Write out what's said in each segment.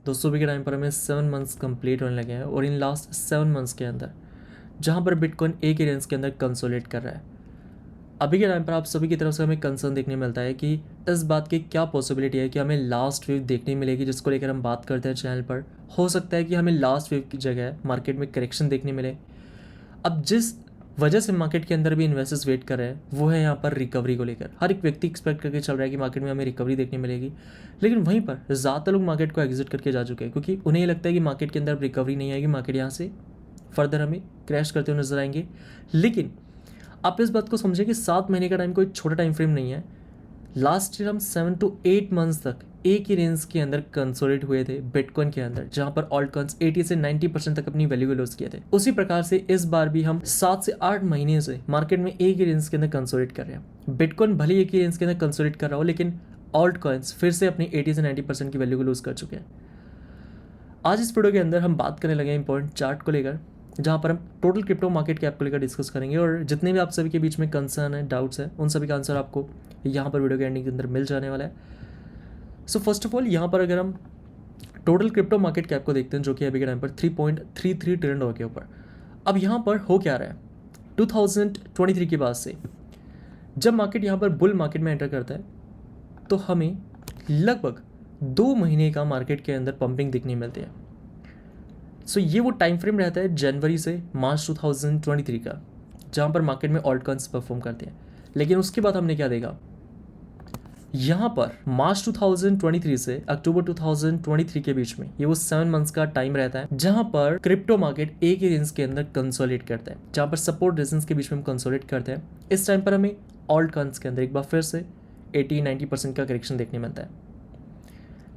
दोस्तों अभी के टाइम पर हमें 7 मंथ्स कंप्लीट होने लगे हैं और इन लास्ट 7 मंथ्स के अंदर जहां पर बिटकॉइन एक ही रेंज के अंदर कंसोलिडेट कर रहा है, अभी के टाइम पर आप सभी की तरफ से हमें कंसर्न देखने मिलता है कि इस बात की क्या पॉसिबिलिटी है कि हमें लास्ट वेव देखने मिलेगी, जिसको लेकर हम बात करते हैं चैनल पर। हो सकता है कि हमें लास्ट वेव की जगह मार्केट में करेक्शन देखने मिले। अब जिस वजह से मार्केट के अंदर भी इन्वेस्टर्स वेट कर रहे हैं वो है यहाँ पर रिकवरी को लेकर। हर एक व्यक्ति एक्सपेक्ट करके चल रहा है कि मार्केट में हमें रिकवरी देखने मिलेगी, लेकिन वहीं पर ज़्यादातर लोग मार्केट को एग्जिट करके जा चुके हैं क्योंकि उन्हें ये लगता है कि मार्केट के अंदर रिकवरी नहीं आएगी, मार्केट यहाँ से फर्दर हमें क्रैश करते हुए नजर आएंगे। लेकिन आप इस बात को समझें कि 7 महीने का टाइम कोई छोटा टाइम फ्रेम नहीं है। लास्ट ईयर हम 7 to 8 मंथ्स तक एक ही रेंज के अंदर कंसोलिडेट हुए थे बिटकॉइन के अंदर, जहां पर ऑल्ट कॉइन्स 80 से 90% तक अपनी वैल्यू को लॉस किए थे। उसी प्रकार से इस बार भी हम 7 से 8 महीने से मार्केट में एक ही रेंज के अंदर कंसोलिडेट कर रहे हैं। बिटकॉइन भले एक ही रेंज के अंदर कंसोलिडेट कर रहा हो, लेकिन ऑल्ट कॉइन्स फिर से अपनी 80 से 90% की वैल्यू को लूज कर चुके हैं। आज इस वीडियो के अंदर हम बात करने लगे इंपॉर्टेंट चार्ट को लेकर, जहां पर हम टोटल क्रिप्टो मार्केट कैप को लेकर डिस्कस करेंगे और जितने भी आप सभी के बीच में कंसर्न है, डाउट्स है, उन सभी का आंसर आपको यहाँ पर वीडियो के एंडिंग के अंदर मिल जाने वाला है। सो फर्स्ट ऑफ ऑल यहाँ पर अगर हम टोटल क्रिप्टो मार्केट कैप को देखते हैं, जो कि अभी के टाइम पर 3.33 ट्रिलियन डॉलर के ऊपर। अब यहाँ पर हो क्या रहा है, 2023 के बाद से जब मार्केट यहाँ पर बुल मार्केट में एंटर करता है तो हमें लगभग 2 महीने का मार्केट के अंदर पंपिंग दिखने मिलती है। सो ये वो टाइम फ्रेम रहता है जनवरी से मार्च 2023 का, जहाँ पर मार्केट में ऑल्ट कॉइन्स परफॉर्म करते हैं। लेकिन उसके बाद हमने क्या देखा, यहाँ पर मार्च 2023 से अक्टूबर 2023 के बीच में ये वो 7 मंथ्स का टाइम रहता है, जहाँ पर क्रिप्टो मार्केट एक ही रेंज के अंदर कंसोलिडेट करता है, जहाँ पर सपोर्ट रेजिस्टेंस के बीच में हम कंसोलिडेट करते हैं। इस टाइम पर हमें ऑल्ट कॉइन्स के अंदर एक बार फिर से 80-90% का करेक्शन देखने मिलता है।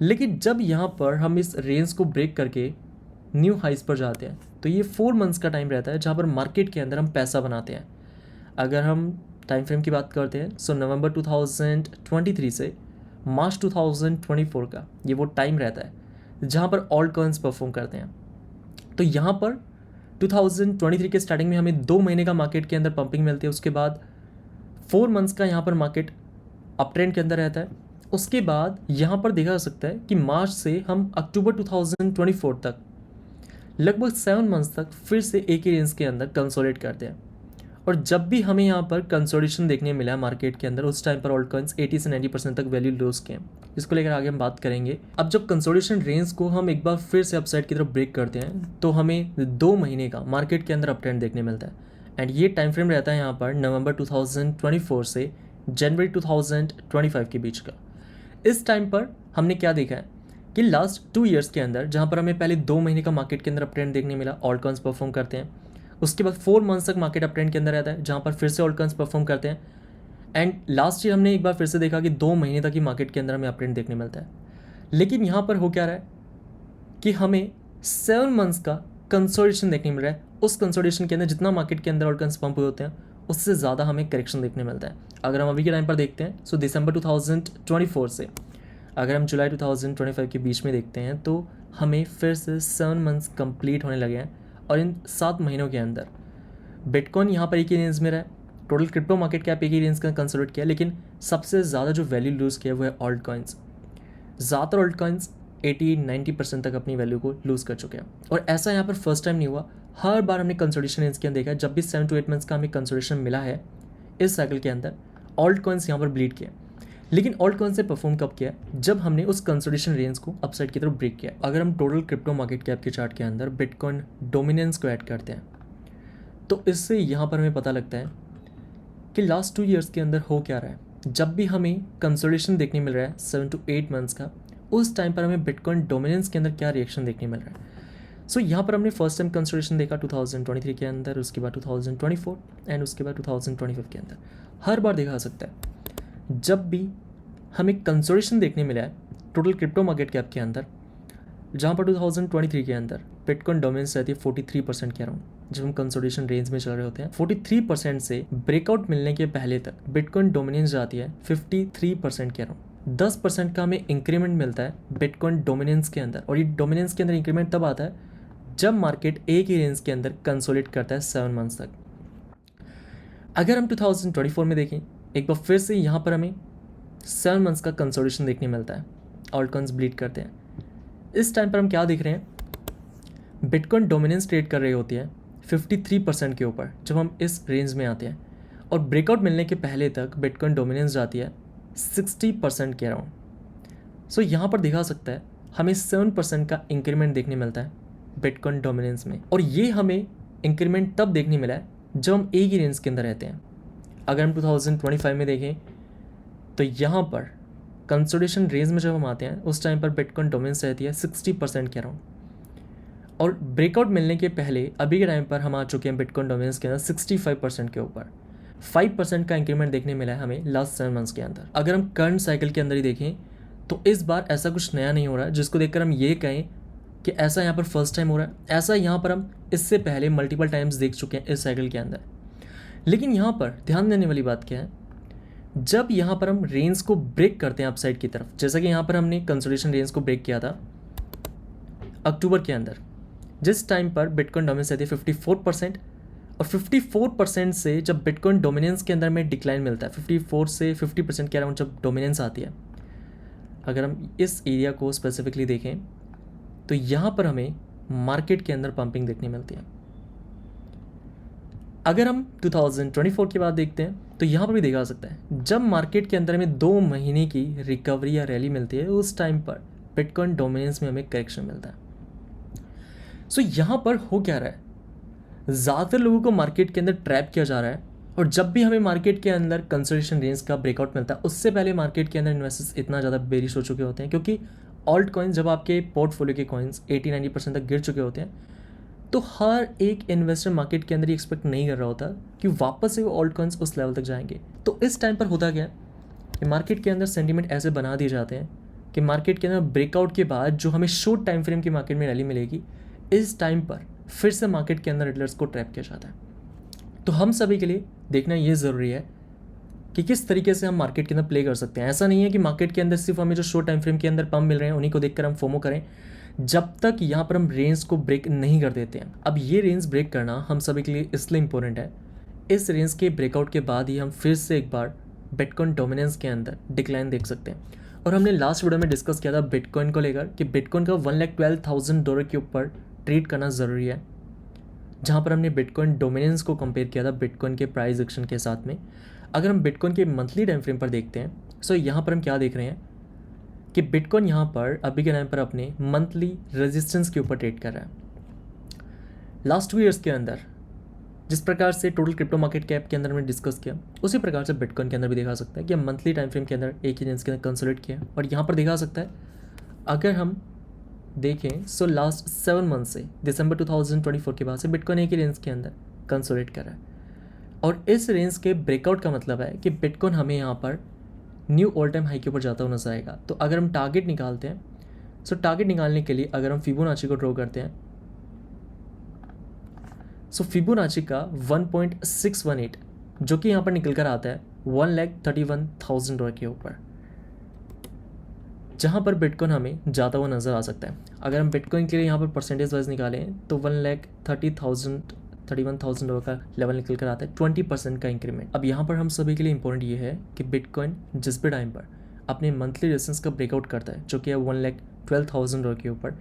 लेकिन जब यहाँ पर हम इस रेंज को ब्रेक करके न्यू हाइस पर जाते हैं तो ये 4 मंथ्स का टाइम रहता है, जहाँ पर मार्केट के अंदर हम पैसा बनाते हैं। अगर हम टाइम फ्रेम की बात करते हैं, सो नवंबर 2023 से मार्च 2024 का ये वो टाइम रहता है जहाँ पर ऑल्ट कॉइन्स परफॉर्म करते हैं। तो यहाँ पर 2023 के स्टार्टिंग में हमें 2 महीने का मार्केट के अंदर पंपिंग मिलती है, उसके बाद 4 मंथ्स का यहाँ पर मार्केट अप ट्रेंड के अंदर रहता है। उसके बाद यहाँ पर देखा जा सकता है कि मार्च से हम अक्टूबर 2024 तक लगभग 7 मंथ्स तक फिर से एक ही रेंज के अंदर कंसोलिडेट करते हैं। और जब भी हमें यहाँ पर कंसोलिडेशन देखने मिला है मार्केट के अंदर, उस टाइम पर ऑल्ट कॉइन्स 80 से 90% तक वैल्यू लॉस किए हैं। इसको लेकर आगे हम बात करेंगे। अब जब कंसोलिडेशन रेंज को हम एक बार फिर से अपसाइड की तरफ ब्रेक करते हैं तो हमें 2 महीने का मार्केट के अंदर अप ट्रेंड देखने मिलता है। एंड ये टाइम फ्रेम रहता है यहाँ पर नवंबर 2024 से जनवरी 2025 के बीच का। इस टाइम पर हमने क्या देखा है कि लास्ट 2 ईयर्स के अंदर, जहाँ पर हमें पहले 2 महीने का मार्केट के अंदर अप ट्रेंड देखने मिला, ऑल्ट कॉइन्स परफॉर्म करते हैं। उसके बाद 4 मंथ्स तक मार्केट अप ट्रेंड के अंदर रहता है, जहाँ पर फिर से ऑल्ट कॉइन्स परफॉर्म करते हैं। एंड लास्ट ईयर हमने एक बार फिर से देखा कि 2 महीने तक ही मार्केट के अंदर हमें अप ट्रेंड देखने मिलता है। लेकिन यहाँ पर हो क्या रहा है कि हमें 7 मंथ्स का कंसोलिडेशन देखने मिल रहा है। उस कंसोलिडेशन के अंदर जितना मार्केट के अंदर ऑल्ट कॉइन्स पंप हुए होते हैं, उससे ज़्यादा हमें करेक्शन देखने मिलता है। अगर हम अभी के टाइम पर देखते हैं, सो दिसंबर 2024 से अगर हम जुलाई 2025 के बीच में देखते हैं तो हमें फिर से 7 मंथ्स कंप्लीट होने लगे हैं। और इन 7 महीनों के अंदर बिटकॉइन यहाँ पर एक ही रेंज में रहा है, टोटल क्रिप्टो मार्केट कैप एक ही रेंज का कंसोलिडेट किया, लेकिन सबसे ज़्यादा जो वैल्यू लूज़ किया वो है ऑल्ट कॉइन्स। ज़्यादातर ऑल्ट कॉइन्स 80-90% तक अपनी वैल्यू को लूज़ कर चुके हैं। और ऐसा यहाँ पर फर्स्ट टाइम नहीं हुआ, हर बार हमने कंसोलिडेशन रेंज के अंदर देखा है। जब भी 7 to 8 मंथ्स का हमें कंसोलिडेशन मिला है इस साइकिल के अंदर, ऑल्ट कॉइन्स यहाँ पर ब्लीड किया। लेकिन ऑल्ट कॉइन से परफॉर्म कब किया, जब हमने उस कंसोलिडेशन रेंज को अपसाइड की तरफ ब्रेक किया। अगर हम टोटल क्रिप्टो मार्केट कैप के चार्ट के अंदर बिटकॉइन डोमिनेंस को ऐड करते हैं तो इससे यहाँ पर हमें पता लगता है कि लास्ट 2 ईयर्स के अंदर हो क्या रहा है। जब भी हमें कंसोलिडेशन देखने मिल रहा है 7 to 8 मंथ्स का, उस टाइम पर हमें बिटकॉइन डोमिनेंस के अंदर क्या रिएक्शन देखने मिल रहा है। सो यहाँ पर हमने फर्स्ट टाइम कंसोलिडेशन देखा 2023 के अंदर, उसके बाद 2024 एंड उसके बाद 2025 के अंदर। हर बार देखा जा सकता है जब भी हमें कंसोलिडेशन देखने मिला है टोटल क्रिप्टो मार्केट कैप के अंदर, जहाँ पर 2023 के अंदर बिटकॉइन डोमिनेंस रहती है 43% के अराउंड। जब हम कंसोलिडेशन रेंज में चल रहे होते हैं, 43% से ब्रेकआउट मिलने के पहले तक बिटकॉइन डोमिनेंस जाती है 53% के अराउंड। 10% का हमें इंक्रीमेंट मिलता है बिटकॉइन डोमिनेंस के अंदर। और ये डोमिनेंस के अंदर इंक्रीमेंट तब आता है जब मार्केट एक ही रेंज के अंदर कंसोलिडेट करता है 7 मंथ्स तक। अगर हम 2024 में देखें, एक बार फिर से यहाँ पर हमें 7 मंथ्स का कंसोलिडेशन देखने मिलता है, ऑल्ट कॉइन्स ब्लीड करते हैं। इस टाइम पर हम क्या देख रहे हैं, बिटकॉइन डोमिनेंस ट्रेड कर रही होती है 53% के ऊपर जब हम इस रेंज में आते हैं, और ब्रेकआउट मिलने के पहले तक बिटकॉइन डोमिनेंस जाती है 60% के अराउंड। सो यहाँ पर दिखा सकता है हमें 7% का इंक्रीमेंट देखने मिलता है बिटकॉइन डोमिनेंस में, और ये हमें इंक्रीमेंट तब देखने मिला है जब हम एक ही रेंज के अंदर रहते हैं। अगर हम 2025 में देखें तो यहाँ पर कंसोलिडेशन रेंज में जब हम आते हैं उस टाइम पर बिटकॉइन डोमिनेंस रहती है 60% के अराउंड, और ब्रेकआउट मिलने के पहले अभी के टाइम पर हम आ चुके हैं बिटकॉइन डोमिनेंस के अंदर 65% के ऊपर। 5% का इंक्रीमेंट देखने मिला है हमें लास्ट 7 मंथ्स के अंदर। अगर हम करंट साइकिल के अंदर ही देखें तो इस बार ऐसा कुछ नया नहीं हो रहा है जिसको देखकर हम ये कहें कि ऐसा यहाँ पर फर्स्ट टाइम हो रहा है। ऐसा यहाँ पर हम इससे पहले मल्टीपल टाइम्स देख चुके हैं इस साइकिल के अंदर। लेकिन यहाँ पर ध्यान देने वाली बात क्या है, जब यहाँ पर हम रेंज को ब्रेक करते हैं अपसाइड की तरफ, जैसा कि यहाँ पर हमने कंसोलिडेशन रेंज को ब्रेक किया था अक्टूबर के अंदर, जिस टाइम पर बिटकॉइन डोमिनेंस रहती है 54%, और 54% से जब बिटकॉइन डोमिनेंस के अंदर में डिक्लाइन मिलता है 54 से 50% के अराउंड जब डोमिनेंस आती है, अगर हम इस एरिया को स्पेसिफिकली देखें तो यहाँ पर हमें मार्केट के अंदर पंपिंग देखने मिलती है। अगर हम 2024 की बात देखते हैं तो यहाँ पर भी देखा जा सकता है जब मार्केट के अंदर में 2 महीने की रिकवरी या रैली मिलती है उस टाइम पर बिटकॉइन डोमिनेंस में हमें करेक्शन मिलता है। सो यहाँ पर हो क्या रहा है, ज़्यादातर लोगों को मार्केट के अंदर ट्रैप किया जा रहा है, और जब भी हमें मार्केट के अंदर कंसोलिडेशन रेंज का ब्रेकआउट मिलता है उससे पहले मार्केट के अंदर इन्वेस्टर्स इतना ज़्यादा बेरिश हो चुके होते हैं, क्योंकि ऑल्ट कॉइन्स जब आपके पोर्टफोलियो के कॉइन्स 80-90% तक गिर चुके होते हैं तो हर एक इन्वेस्टर मार्केट के अंदर एक्सपेक्ट नहीं कर रहा होता कि वापस से वो ऑल्ट कॉइन्स उस लेवल तक जाएंगे। तो इस टाइम पर होता क्या है कि मार्केट के अंदर सेंटीमेंट ऐसे बना दिए जाते हैं कि मार्केट के अंदर ब्रेकआउट के बाद जो हमें शॉर्ट टाइम फ्रेम की मार्केट में रैली मिलेगी, इस टाइम पर फिर से मार्केट के अंदर रिटेलर्स को ट्रैप किया जाता है। तो हम सभी के लिए देखना ये ज़रूरी है कि किस तरीके से हम मार्केट के अंदर प्ले कर सकते हैं। ऐसा नहीं है कि मार्केट के अंदर सिर्फ हमें जो शॉर्ट टाइम फ्रेम के अंदर पम्प मिल रहे हैं उन्हीं को देखकर हम फोमो करें, जब तक यहाँ पर हम रेंज को ब्रेक नहीं कर देते हैं। अब ये रेंज ब्रेक करना हम सभी के लिए इसलिए इंपॉर्टेंट है, इस रेंज के ब्रेकआउट के बाद ही हम फिर से एक बार बिटकॉइन डोमिनेंस के अंदर डिक्लाइन देख सकते हैं। और हमने लास्ट वीडियो में डिस्कस किया था बिटकॉइन को लेकर कि बिटकॉइन का $112,000 के ऊपर ट्रेड करना ज़रूरी है, जहाँ पर हमने बिटकॉइन डोमिनेंस को कंपेयर किया था बिटकॉइन के प्राइस एक्शन के साथ में। अगर हम बिटकॉइन के मंथली टाइम फ्रेम पर देखते हैं सो यहाँ पर हम क्या देख रहे हैं कि बिटकॉइन यहाँ पर अभी के टाइम पर अपने मंथली रेजिस्टेंस के ऊपर ट्रेड कर रहा है। लास्ट 2 ईयर्स के अंदर जिस प्रकार से टोटल क्रिप्टो मार्केट कैप के अंदर हमने डिस्कस किया, उसी प्रकार से बिटकॉइन के अंदर भी देखा सकता है कि हम मंथली टाइम फ्रेम के अंदर एक ही रेंज के अंदर कंसोलिडेट किया। और यहाँ पर देखा सकता है अगर हम देखें सो लास्ट 7 मंथ से दिसंबर 2024 के बाद से बिटकॉइन एक ही रेंज के अंदर कंसोलिडेट कर रहा है, और इस रेंज के ब्रेकआउट का मतलब है कि बिटकॉइन हमें यहाँ पर न्यू ऑल टाइम हाई के ऊपर जाता हुआ नजर आएगा। तो अगर हम टारगेट निकालते हैं सो टारगेट निकालने के लिए अगर हम फिबोनाची को ड्रॉ करते हैं सो फिबोनाची का 1.618 जो कि यहाँ पर निकल कर आता है $131,000 के ऊपर, जहाँ पर बिटकॉइन हमें जाता हुआ नज़र आ सकता है। अगर हम बिटकॉइन के लिए यहाँ पर परसेंटेज वाइज निकालें तो $131,000 का लेवल निकल कर आता है, 20% का इंक्रीमेंट। अब यहाँ पर हम सभी के लिए इंपॉर्टेंट ये है कि बिटकॉइन जिस भी टाइम पर अपने मंथली रेजिस्टेंस का ब्रेकआउट करता है जो कि है $112,000 के ऊपर,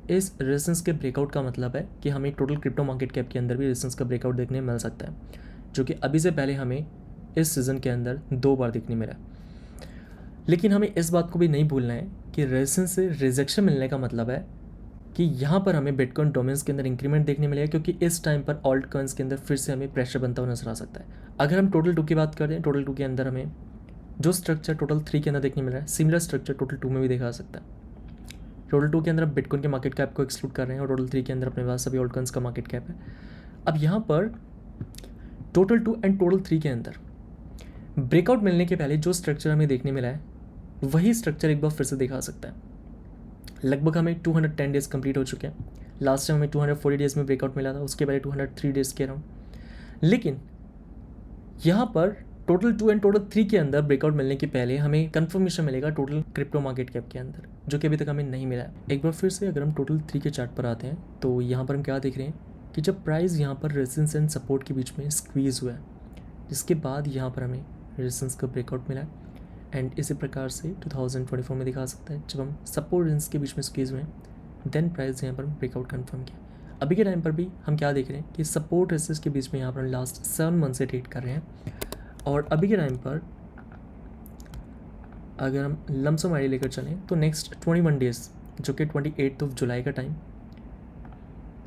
इस रेजिस्टेंस के ब्रेकआउट का मतलब है कि हमें टोटल क्रिप्टो मार्केट कैप के अंदर भी रेजिस्टेंस का ब्रेकआउट देखने मिल सकता है, जो कि अभी से पहले हमें इस सीज़न के अंदर 2 बार देखने मिला। लेकिन हमें इस बात को भी नहीं भूलना है कि रेजिस्टेंस से रिजेक्शन मिलने का मतलब है कि यहाँ पर हमें बिटकॉइन डोमेन्स के अंदर इंक्रीमेंट देखने मिलेगा, क्योंकि इस टाइम पर ऑल्ट कॉइन्स के अंदर फिर से हमें प्रेशर बनता हुआ नजर आ सकता है। अगर हम टोटल 2 की बात करें, टोटल 2 के अंदर हमें जो स्ट्रक्चर टोटल 3 के अंदर देखने मिल रहा है, सिमिलर स्ट्रक्चर टोटल 2 में भी देखा जा सकता है। टोटल 2 के अंदर बिटकॉइन के मार्केट कैप को एक्सक्लूड कर रहे हैं और टोटल 3 के अंदर अपने पास सभी ऑल्ट कॉइन्स का मार्केट कैप है। अब यहाँ पर टोटल 2 एंड टोटल 3 के अंदर ब्रेकआउट मिलने के पहले जो स्ट्रक्चर हमें देखने मिला है वही स्ट्रक्चर एक बार फिर से देखा सकता है। लगभग हमें 210 डेज कंप्लीट हो चुके हैं। लास्ट टाइम हमें 240 डेज में ब्रेकआउट मिला था, उसके पहले 203 डेज के अराउंड। लेकिन यहाँ पर टोटल 2 एंड टोटल 3 के अंदर ब्रेकआउट मिलने के पहले हमें कंफर्मेशन मिलेगा टोटल क्रिप्टो मार्केट कैप के अंदर, जो कि अभी तक हमें नहीं मिला है। एक बार फिर से अगर हम टोटल 3 के चार्ट पर आते हैं तो यहाँ पर हम क्या देख रहे हैं कि जब प्राइस यहाँ पर रेजिस्टेंस एंड सपोर्ट के बीच में स्क्वीज़ हुआ है, जिसके बाद यहाँ पर हमें रेजिस्टेंस का ब्रेकआउट मिला है। एंड इसी प्रकार से 2024 में दिखा सकता है जब हम सपोर्ट रेंज के बीच में स्क्वीज हुए हैं, देन प्राइस यहाँ पर ब्रेकआउट कन्फर्म किया। अभी के टाइम पर भी हम क्या देख रहे हैं कि सपोर्ट रेसिस्ट के बीच में यहाँ पर लास्ट 7 मंथ से ट्रेड कर रहे हैं। और अभी के टाइम पर अगर हम लमसम आइडिया लेकर चलें तो नेक्स्ट 21 डेज जो कि 28 जुलाई का टाइम,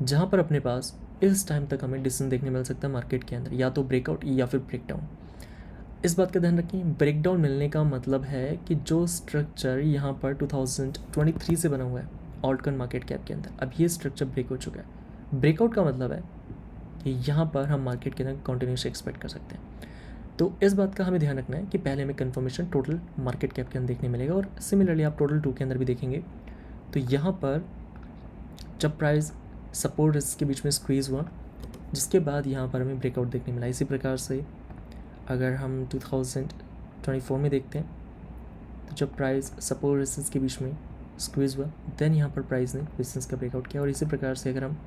जहाँ पर अपने पास इस टाइम तक हमें डिसीजन देखने मिल सकता है मार्केट के अंदर, या तो ब्रेकआउट या फिर ब्रेकडाउन। इस बात का ध्यान रखें, ब्रेकडाउन मिलने का मतलब है कि जो स्ट्रक्चर यहाँ पर 2023 से बना हुआ है ऑल्टकॉइन मार्केट कैप के अंदर, अब ये स्ट्रक्चर ब्रेक हो चुका है। ब्रेकआउट का मतलब है कि यहाँ पर हम मार्केट के अंदर कंटिन्यूस एक्सपेक्ट कर सकते हैं। तो इस बात का हमें ध्यान रखना है कि पहले हमें कंफर्मेशन टोटल मार्केट कैप के अंदर देखने मिलेगा, और सिमिलरली आप टोटल 2 के अंदर भी देखेंगे तो यहाँ पर जब प्राइस सपोर्ट इसके बीच में स्क्वीज़ हुआ, जिसके बाद यहाँ पर हमें ब्रेकआउट देखने मिला। इसी प्रकार से अगर हम 2024 में देखते हैं तो जब प्राइस सपोर्ट रेजिस्टेंस के बीच में स्क्वीज़ हुआ, देन यहाँ पर प्राइस ने रेजिस्टेंस का ब्रेकआउट किया। और इसी प्रकार से अगर हम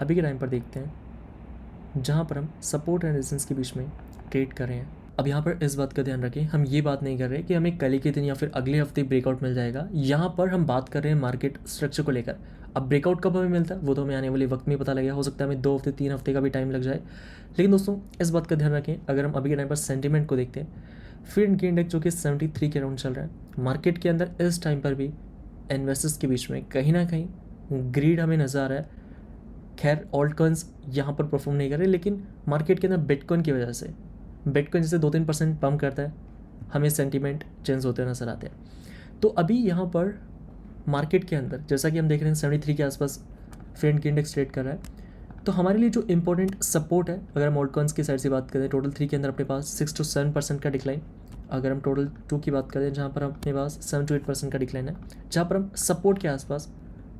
अभी के टाइम पर देखते हैं जहाँ पर हम सपोर्ट एंड रेजिस्टेंस के बीच में ट्रेड कर रहे हैं, अब यहाँ पर इस बात का ध्यान रखें, हम ये बात नहीं कर रहे कि हमें कल के दिन या फिर अगले हफ्ते ब्रेकआउट मिल जाएगा। यहाँ पर हम बात कर रहे हैं मार्केट स्ट्रक्चर को लेकर। अब ब्रेकआउट कब हमें मिलता है वो तो हमें आने वाले वक्त में पता लगेगा, हो सकता है हमें 2 हफ्ते 3 हफ्ते का भी टाइम लग जाए। लेकिन दोस्तों इस बात का ध्यान रखें, अगर हम अभी के टाइम पर सेंटीमेंट को देखते हैं, फिर इनकी इंडेक्स जो कि 73 के अराउंड चल रहा है मार्केट के अंदर, इस टाइम पर भी इन्वेस्टर्स के बीच में कहीं ना कहीं ग्रीड हमें नज़र आ रहा है। खैर ऑल्टकॉइन्स यहाँ पर परफॉर्म नहीं कर रहे, लेकिन मार्केट के अंदर बिटकॉइन की वजह से, बिटकॉइन जैसे 2-3% पम्प करता है, हमें सेंटीमेंट चेंज होते नजर आते हैं। तो अभी यहाँ पर मार्केट के अंदर जैसा कि हम देख रहे हैं 73 के आसपास फ्रेंड की इंडेक्स ट्रेड कर रहा है। तो हमारे लिए जो इंपॉर्टेंट सपोर्ट है, अगर हम ऑल्टकॉइन्स की साइड से बात करें, टोटल 3 के अंदर अपने पास 6 to 7% का डिक्लाइन। अगर हम टोटल 2 की बात करें जहाँ पर अपने पास 7 to 8% का डिक्लाइन है, जहाँ पर हम सपोर्ट के आसपास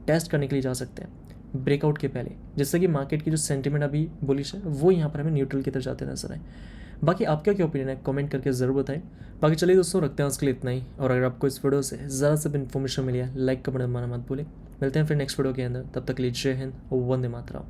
टेस्ट करने के लिए जा सकते हैं ब्रेकआउट के पहले, जिससे कि मार्केट की जो सेंटीमेंट अभी बुलिश है वो यहाँ पर हमें न्यूट्रल की तरफ जाते नजर आए। बाकी आपका क्या ओपिनियन है कमेंट करके ज़रूर बताएं। बाकी चलिए दोस्तों रखते हैं उसके लिए इतना ही, और अगर आपको इस वीडियो से ज़्यादा से इन्फॉर्मेशन मिली है लाइक कमेंट माना मत भूलें। मिलते हैं फिर नेक्स्ट वीडियो के अंदर, तब तक के लिए जय हिंद, वंदे मातरम।